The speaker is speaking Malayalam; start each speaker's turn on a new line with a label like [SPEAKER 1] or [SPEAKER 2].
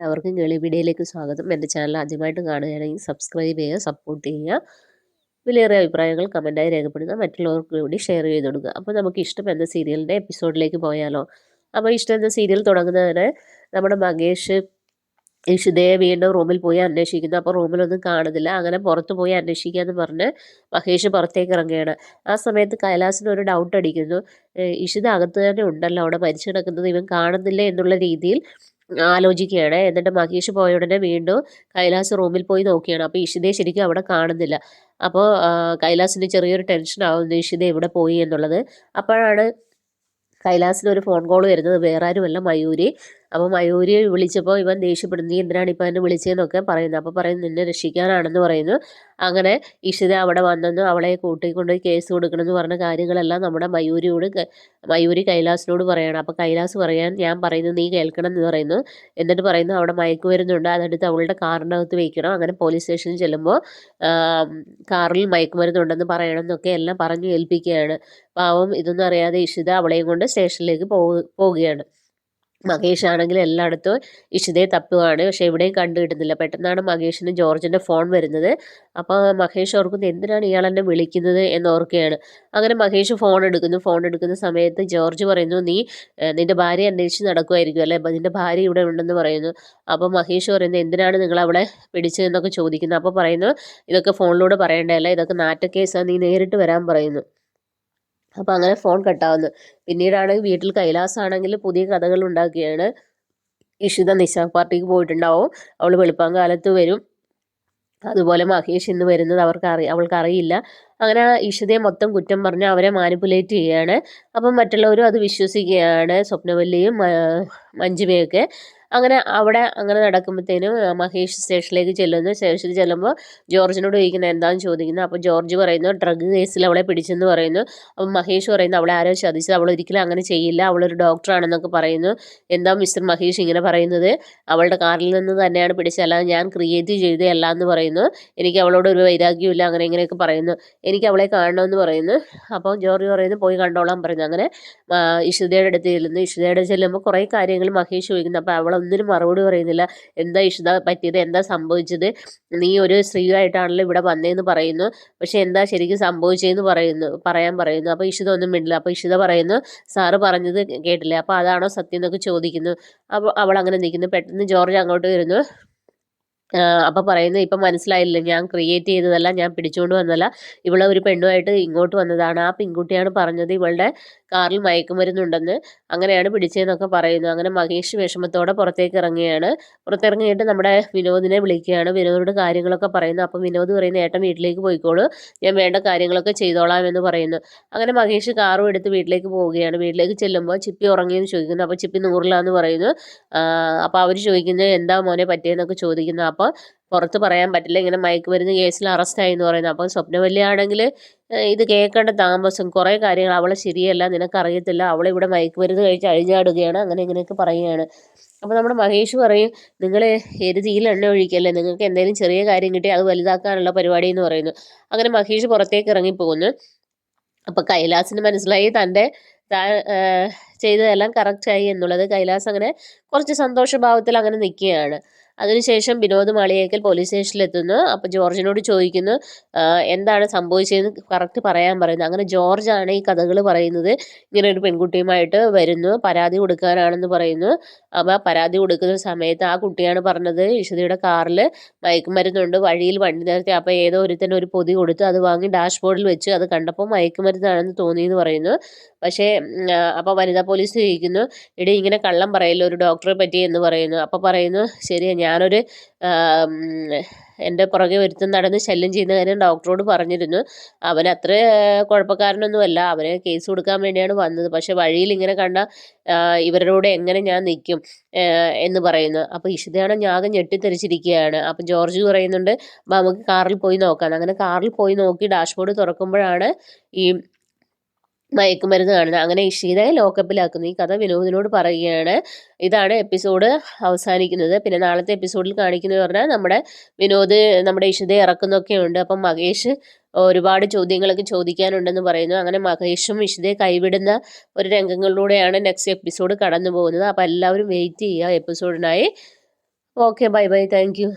[SPEAKER 1] എല്ലാവർക്കും ഗളിമീഡിയയിലേക്ക് സ്വാഗതം. എൻ്റെ ചാനൽ ആദ്യമായിട്ട് കാണുകയാണെങ്കിൽ സബ്സ്ക്രൈബ് ചെയ്യുക, സപ്പോർട്ട് ചെയ്യുക. വിലയേറിയ അഭിപ്രായങ്ങൾ കമൻറ്റായി രേഖപ്പെടുത്തുക, മറ്റുള്ളവർക്ക് കൂടി ഷെയർ ചെയ്ത് കൊടുക്കുക. അപ്പോൾ നമുക്ക് ഇഷ്ടം എന്ന സീരിയലിൻ്റെ എപ്പിസോഡിലേക്ക് പോയാലോ? അപ്പോൾ ഇഷ്ടം എന്ന സീരിയൽ തുടങ്ങുന്നതിന് നമ്മുടെ മകേഷ് ഇഷിതയെ വീണ്ടും റൂമിൽ പോയി അന്വേഷിക്കുന്നു. അപ്പോൾ റൂമിലൊന്നും കാണുന്നില്ല. അങ്ങനെ പുറത്ത് പോയി അന്വേഷിക്കാമെന്ന് പറഞ്ഞ് മഹേഷ് പുറത്തേക്ക് ഇറങ്ങുകയാണ്. ആ സമയത്ത് കൈലാസിന് ഒരു ഡൗട്ട് അടിക്കുന്നു. ഇഷിത അകത്ത് തന്നെ ഉണ്ടല്ലോ, അവിടെ മരിച്ചു കിടക്കുന്നത് ഇവൻ കാണുന്നില്ല എന്നുള്ള രീതിയിൽ ആലോചിക്കുകയാണ്. എന്നിട്ട് മഹേഷ് പോയ ഉടനെ വീണ്ടും കൈലാസ് റൂമിൽ പോയി നോക്കിയാണ്. അപ്പോൾ ഇഷിതയെ ശരിക്കും അവിടെ കാണുന്നില്ല. അപ്പോൾ കൈലാസിന് ചെറിയൊരു ടെൻഷൻ ആവുന്നു, ഇഷിത എവിടെ പോയി എന്നുള്ളത്. അപ്പോഴാണ് കൈലാസിന് ഒരു ഫോൺ കോൾ വരുന്നത്. വേറെ ആരുമല്ല, മയൂരി. അപ്പോൾ മയൂരി വിളിച്ചപ്പോൾ ഇവൻ ദേഷ്യപ്പെടുന്നു, നീ എന്തിനാണ് ഇപ്പം എന്നെ വിളിച്ചതെന്നൊക്കെ പറയുന്നു. അപ്പോൾ പറയുന്നു നിന്നെ രക്ഷിക്കാനാണെന്ന് പറയുന്നു. അങ്ങനെ ഇഷിത അവിടെ വന്നെന്ന് അവളെ കൂട്ടിക്കൊണ്ടുപോയി കേസ് കൊടുക്കണമെന്ന് പറഞ്ഞ കാര്യങ്ങളെല്ലാം നമ്മുടെ മയൂരി കൈലാസിനോട് പറയണം. അപ്പോൾ കൈലാസ് പറയാൻ ഞാൻ പറയുന്നത് നീ കേൾക്കണം എന്ന് പറയുന്നു. എന്നിട്ട് പറയുന്നു അവിടെ മയക്കുമരുന്നുണ്ട്, അതെടുത്ത് അവളുടെ കാറിനകത്ത് വയ്ക്കണം. അങ്ങനെ പോലീസ് സ്റ്റേഷനിൽ ചെല്ലുമ്പോൾ കാറിൽ മയക്കുമരുന്നുണ്ടെന്ന് പറയണം എന്നൊക്കെ എല്ലാം പറഞ്ഞു ഏൽപ്പിക്കുകയാണ്. പാവം ഇതൊന്നും അറിയാതെ ഇഷിത അവളെയും കൊണ്ട് സ്റ്റേഷനിലേക്ക് പോവുകയാണ്. മഹേഷ് ആണെങ്കിൽ എല്ലായിടത്തും ഇഷിതയെ തപ്പുകയാണ്. പക്ഷേ എവിടെയും കണ്ടു കിട്ടുന്നില്ല. പെട്ടെന്നാണ് മഹേഷിന് ജോർജിൻ്റെ ഫോൺ വരുന്നത്. അപ്പോൾ മഹേഷ് ഓർക്കുന്നു എന്തിനാണ് ഇയാൾ എന്നെ വിളിക്കുന്നത് എന്നോർക്കുകയാണ്. അങ്ങനെ മഹേഷ് ഫോൺ എടുക്കുന്ന സമയത്ത് ജോർജ് പറയുന്നു, നീ നിൻ്റെ ഭാര്യ അന്വേഷിച്ച് നടക്കുമായിരിക്കും അല്ലേ, നിൻ്റെ ഭാര്യ ഇവിടെ ഉണ്ടെന്ന് പറയുന്നു. അപ്പോൾ മഹേഷ് പറയുന്നു എന്തിനാണ് നിങ്ങൾ അവളെ പിടിച്ചതെന്നൊക്കെ ചോദിക്കുന്നു. അപ്പോൾ പറയുന്നു ഇതൊക്കെ ഫോണിലൂടെ പറയേണ്ടതല്ല, ഇതൊക്കെ നാറ്റക്കേസാണ്, നീ നേരിട്ട് വരാൻ പറയുന്നു. അപ്പോൾ അങ്ങനെ ഫോൺ കട്ടാവുന്നു. പിന്നീടാണെങ്കിൽ വീട്ടിൽ കൈലാസാണെങ്കിൽ പുതിയ കഥകൾ ഉണ്ടാക്കുകയാണ്. ഇഷിത നിശാ പാർട്ടിക്ക് പോയിട്ടുണ്ടാവും, അവൾ വെളുപ്പാങ്കാലത്ത് വരും. അതുപോലെ മഹേഷ് ഇന്ന് വരുന്നത് അവൾക്കറിയില്ല. അങ്ങനെ ഇഷിതയെ മൊത്തം കുറ്റം പറഞ്ഞ് അവരെ മാനിപ്പുലേറ്റ് ചെയ്യുകയാണ്. അപ്പം മറ്റുള്ളവരും അത് വിശ്വസിക്കുകയാണ്, സ്വപ്നവല്ലിയും മഞ്ജിമയൊക്കെ. അങ്ങനെ നടക്കുമ്പോഴത്തേനും മഹേഷ് സ്റ്റേഷനിലേക്ക് ചെല്ലുന്നു. സ്റ്റേഷനിൽ ചെല്ലുമ്പോൾ ജോർജിനോട് ചോദിക്കുന്നത് എന്താണെന്ന് ചോദിക്കുന്നു. അപ്പോൾ ജോർജ് പറയുന്നു ഡ്രഗ് കേസിൽ അവളെ പിടിച്ചെന്ന് പറയുന്നു. അപ്പം മഹേഷ് പറയുന്നു അവളെ ആരോ ചതിച്ചത്, അവൾ ഒരിക്കലും അങ്ങനെ ചെയ്യില്ല, അവളൊരു ഡോക്ടറാണെന്നൊക്കെ പറയുന്നു. എന്താ മിസ്റ്റർ മഹേഷ് ഇങ്ങനെ പറയുന്നത്, അവളുടെ കാറിൽ നിന്ന് തന്നെയാണ് പിടിച്ചത്, അല്ലാതെ ഞാൻ ക്രിയേറ്റ് ചെയ്തതല്ല എന്ന് പറയുന്നു. എനിക്ക് അവളോട് ഒരു വൈരാഗ്യമില്ല, അങ്ങനെ ഇങ്ങനെയൊക്കെ പറയുന്നു. എനിക്ക് അവളെ കാണണമെന്ന് പറയുന്നു. അപ്പോൾ ജോർജ് പറയുന്നു പോയി കണ്ടോളാൻ പറയുന്നു. അങ്ങനെ ഇഷിതയുടെ അടുത്ത് ചെല്ലുന്നു. ഇഷിതയുടെ ചെല്ലുമ്പോൾ കുറേ കാര്യങ്ങൾ മഹേഷ് ചോദിക്കുന്നു. അപ്പോൾ അവളൊന്നിനും മറുപടി പറയുന്നില്ല. എന്താ ഇഷിത പറ്റിയത്, എന്താ സംഭവിച്ചത്, നീ ഒരു സ്ത്രീയായിട്ടാണല്ലോ ഇവിടെ വന്നതെന്ന് പറയുന്നു, പക്ഷെ എന്താ ശരിക്കും സംഭവിച്ചതെന്ന് പറയാൻ പറയുന്നു. അപ്പോൾ ഇഷിത ഒന്നും മിണ്ടില്ല. അപ്പോൾ ഇഷിത പറയുന്നു സാറ് പറഞ്ഞത് കേട്ടില്ലേ, അപ്പോൾ അതാണോ സത്യം എന്നൊക്കെ ചോദിക്കുന്നു. അപ്പോൾ അവൾ അങ്ങനെ നിൽക്കുന്നു. പെട്ടെന്ന് ജോർജ് അങ്ങോട്ട് വരുന്നു. അപ്പോൾ പറയുന്നത് ഇപ്പം മനസ്സിലായില്ലേ, ഞാൻ ക്രിയേറ്റ് ചെയ്തതല്ല, ഞാൻ പിടിച്ചുകൊണ്ട് വന്നതല്ല, ഇവളെ ഒരു പെണ്ണുമായിട്ട് ഇങ്ങോട്ട് വന്നതാണ്. ആ പെൺകുട്ടിയാണ് പറഞ്ഞത് ഇവളുടെ കാറിൽ മയക്കുമരുന്നുണ്ടെന്ന്, അങ്ങനെയാണ് പിടിച്ചതെന്നൊക്കെ പറയുന്നു. അങ്ങനെ മഹേഷ് വിഷമത്തോടെ പുറത്തിറങ്ങിയിട്ട് നമ്മുടെ വിനോദിനെ വിളിക്കുകയാണ്. വിനോദിനോട് കാര്യങ്ങളൊക്കെ പറയുന്നു. അപ്പം വിനോദ് പറയുന്നു ഏട്ടൻ വീട്ടിലേക്ക് പോയിക്കോളൂ, ഞാൻ വേണ്ട കാര്യങ്ങളൊക്കെ ചെയ്തോളാം എന്ന് പറയുന്നു. അങ്ങനെ മഹേഷ് കാറും എടുത്ത് വീട്ടിലേക്ക് പോവുകയാണ്. വീട്ടിലേക്ക് ചെല്ലുമ്പോൾ ചിപ്പി ഉറങ്ങിയെന്ന് ചോദിക്കുന്നു. അപ്പോൾ ചിപ്പി നൂറിലാന്ന് പറയുന്നു. അപ്പോൾ അവർ ചോദിക്കുന്നത് എന്താ മോനെ പറ്റിയെന്നൊക്കെ ചോദിക്കുന്നു. അപ്പോൾ പുറത്ത് പറയാൻ പറ്റില്ല, ഇങ്ങനെ മയക്കുമരുന്ന് കേസിൽ അറസ്റ്റായി എന്ന് പറയുന്നത്. അപ്പോൾ സ്വപ്നവല്ലിയാണെങ്കിൽ ഇത് കേൾക്കേണ്ട താമസം, കുറേ കാര്യങ്ങൾ അവളെ ശരിയല്ല, നിനക്കറിയത്തില്ല, അവളിവിടെ മയക്കുമരുന്ന് കഴിച്ച് അഴിഞ്ഞാടുകയാണ്, അങ്ങനെ ഇങ്ങനെയൊക്കെ പറയുകയാണ്. അപ്പോൾ നമ്മുടെ മഹേഷ് പറയും നിങ്ങൾ എരുതിയിൽ എണ്ണ ഒഴിക്കല്ലേ, നിങ്ങൾക്ക് എന്തെങ്കിലും ചെറിയ കാര്യം കിട്ടി അത് വലുതാക്കാനുള്ള പരിപാടി എന്ന് പറയുന്നു. അങ്ങനെ മഹേഷ് പുറത്തേക്ക് ഇറങ്ങിപ്പോകുന്നു. അപ്പോൾ കൈലാസിന് മനസ്സിലായി തൻ്റെ ചെയ്തതെല്ലാം കറക്റ്റായി എന്നുള്ളത്. കൈലാസ് അങ്ങനെ കുറച്ച് സന്തോഷഭാവത്തിൽ അങ്ങനെ നിൽക്കുകയാണ്. അതിനുശേഷം വിനോദ് മാളിയേക്കൽ പോലീസ് സ്റ്റേഷനിലെത്തുന്നു. അപ്പോൾ ജോർജിനോട് ചോദിക്കുന്നു എന്താണ് സംഭവിച്ചതെന്ന് കറക്റ്റ് പറയാൻ പറയുന്നു. അങ്ങനെ ജോർജാണ് ഈ കഥകൾ പറയുന്നത്. ഇങ്ങനെ ഒരു പെൺകുട്ടിയുമായിട്ട് വരുന്നു, പരാതി കൊടുക്കാനാണെന്ന് പറയുന്നു. അപ്പോൾ പരാതി കൊടുക്കുന്ന സമയത്ത് ആ കുട്ടിയാണ് പറഞ്ഞത് ഇഷിതയുടെ കാറിൽ മയക്കുമരുന്നുണ്ട്, വഴിയിൽ വണ്ടി നിർത്തി, അപ്പോൾ ഏതോ ഒരുത്തന്നെ ഒരു പൊതി കൊടുത്ത് അത് വാങ്ങി ഡാഷ്ബോർഡിൽ വെച്ച്, അത് കണ്ടപ്പോൾ മയക്കുമരുന്നാണെന്ന് തോന്നിയെന്ന് പറയുന്നു. പക്ഷേ അപ്പോൾ വനിതാ പോലീസ് ചോദിക്കുന്നു എടി ഇങ്ങനെ കള്ളം പറയല്ലോ ഒരു ഡോക്ടറെ പറ്റി എന്ന് പറയുന്നു. അപ്പോൾ പറയുന്നു ശരിയാ, ഞാനൊരു എൻ്റെ പുറകെ ഒരുത്തൻ നടന്ന് ശല്യം ചെയ്യുന്ന കാര്യം ഡോക്ടറോട് പറഞ്ഞിരുന്നു, അവൻ അത്ര കുഴപ്പക്കാരനൊന്നുമല്ല, അവന് കേസ് കൊടുക്കാൻ വേണ്ടിയാണ് വന്നത്, പക്ഷെ വഴിയിൽ ഇങ്ങനെ കണ്ട ഇവരോട് എങ്ങനെ ഞാൻ നിൽക്കും എന്ന് പറയുന്നു. അപ്പോൾ ഇഷിതയാണ് ഞാകെ ഞെട്ടിത്തെറിച്ചിരിക്കുകയാണ്. അപ്പം ജോർജ് പറയുന്നുണ്ട് നമുക്ക് കാറിൽ പോയി നോക്കാം. അങ്ങനെ കാറിൽ പോയി നോക്കി ഡാഷ്ബോർഡ് തുറക്കുമ്പോഴാണ് ഈ മയക്കുമരുന്ന് കാണുന്നത്. അങ്ങനെ ഇഷിതയെ ലോക്കപ്പിലാക്കുന്നു. ഈ കഥ വിനോദിനോട് പറയുകയാണ്. ഇതാണ് എപ്പിസോഡ് അവസാനിക്കുന്നത്. പിന്നെ നാളത്തെ എപ്പിസോഡിൽ കാണിക്കുന്നത് പറഞ്ഞാൽ വിനോദ് നമ്മുടെ ഇഷിതയെ ഇറക്കുന്നൊക്കെ ഉണ്ട്. അപ്പം മഹേഷ് ഒരുപാട് ചോദ്യങ്ങളൊക്കെ ചോദിക്കാനുണ്ടെന്ന് പറയുന്നു. അങ്ങനെ മഹേഷും ഇഷിതയെ കൈവിടുന്ന ഒരു രംഗങ്ങളിലൂടെയാണ് നെക്സ്റ്റ് എപ്പിസോഡ് കടന്നു പോകുന്നത്. അപ്പോൾ എല്ലാവരും വെയിറ്റ് ചെയ്യുക എപ്പിസോഡിനായി. Okay, bye bye, thank U.